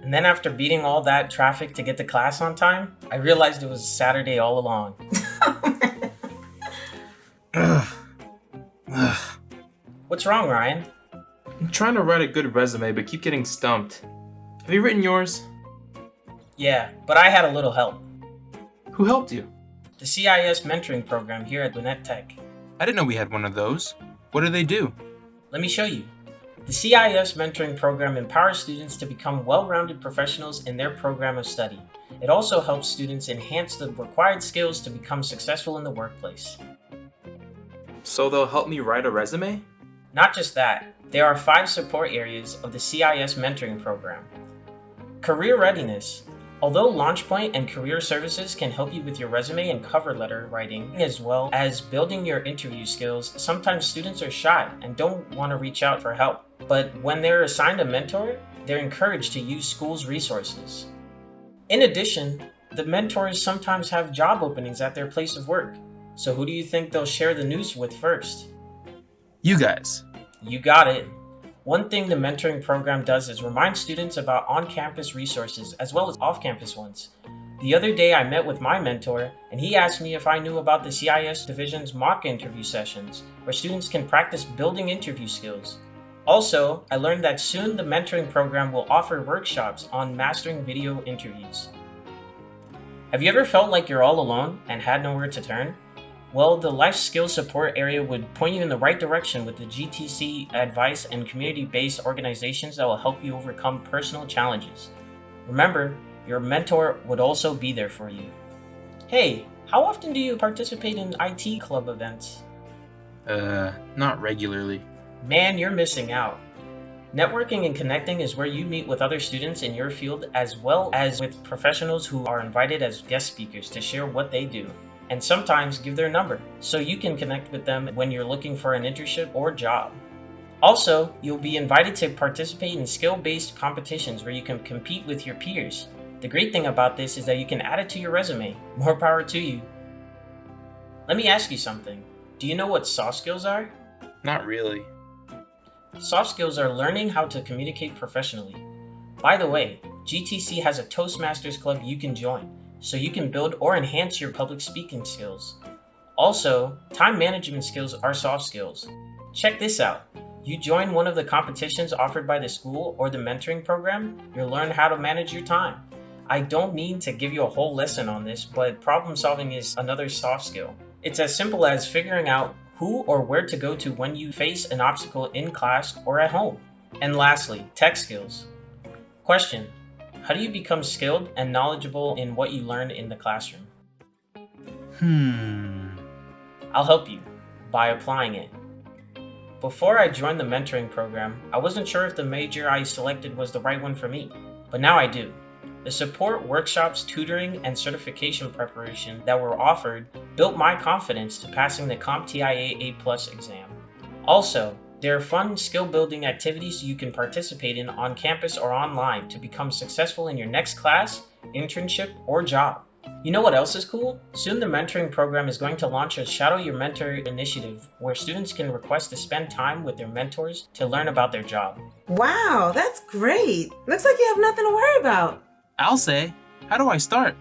And then after beating all that traffic to get to class on time, I realized it was Saturday all along. What's wrong, Ryan? I'm trying to write a good resume, but keep getting stumped. Have you written yours? Yeah, but I had a little help. Who helped you? The CIS mentoring program here at Gwinnett Tech. I didn't know we had one of those. What do they do? Let me show you. The CIS mentoring program empowers students to become well-rounded professionals in their program of study. It also helps students enhance the required skills to become successful in the workplace. So they'll help me write a resume? Not just that, there are 5 support areas of the CIS mentoring program. Career readiness. Although LaunchPoint and Career Services can help you with your resume and cover letter writing, as well as building your interview skills, sometimes students are shy and don't want to reach out for help. But when they're assigned a mentor, they're encouraged to use school's resources. In addition, the mentors sometimes have job openings at their place of work. So who do you think they'll share the news with first? You guys. You got it. One thing the mentoring program does is remind students about on-campus resources as well as off-campus ones. The other day I met with my mentor and he asked me if I knew about the CIS division's mock interview sessions where students can practice building interview skills. Also, I learned that soon the mentoring program will offer workshops on mastering video interviews. Have you ever felt like you're all alone and had nowhere to turn? Well, the life skills support area would point you in the right direction with the GTC advice and community-based organizations that will help you overcome personal challenges. Remember, your mentor would also be there for you. Hey, how often do you participate in IT club events? Not regularly. Man, you're missing out. Networking and connecting is where you meet with other students in your field as well as with professionals who are invited as guest speakers to share what they do. And sometimes give their number so you can connect with them when you're looking for an internship or job. Also, you'll be invited to participate in skill-based competitions where you can compete with your peers. The great thing about this is that you can add it to your resume. More power to you. Let me ask you something. Do you know what soft skills are? Not really. Soft skills are learning how to communicate professionally. By the way, GTC has a Toastmasters club you can join, so you can build or enhance your public speaking skills. Also, time management skills are soft skills. Check this out. You join one of the competitions offered by the school or the mentoring program, you'll learn how to manage your time. I don't mean to give you a whole lesson on this, but problem solving is another soft skill. It's as simple as figuring out who or where to go to when you face an obstacle in class or at home. And lastly, tech skills. Question: how do you become skilled and knowledgeable in what you learn in the classroom? I'll help you by applying it. Before I joined the mentoring program, I wasn't sure if the major I selected was the right one for me, but now I do. The support, workshops, tutoring, and certification preparation that were offered built my confidence to passing the CompTIA A+ exam. Also, there are fun skill-building activities you can participate in on campus or online to become successful in your next class, internship, or job. You know what else is cool? Soon the mentoring program is going to launch a Shadow Your Mentor initiative where students can request to spend time with their mentors to learn about their job. Wow, that's great. Looks like you have nothing to worry about. I'll say. How do I start?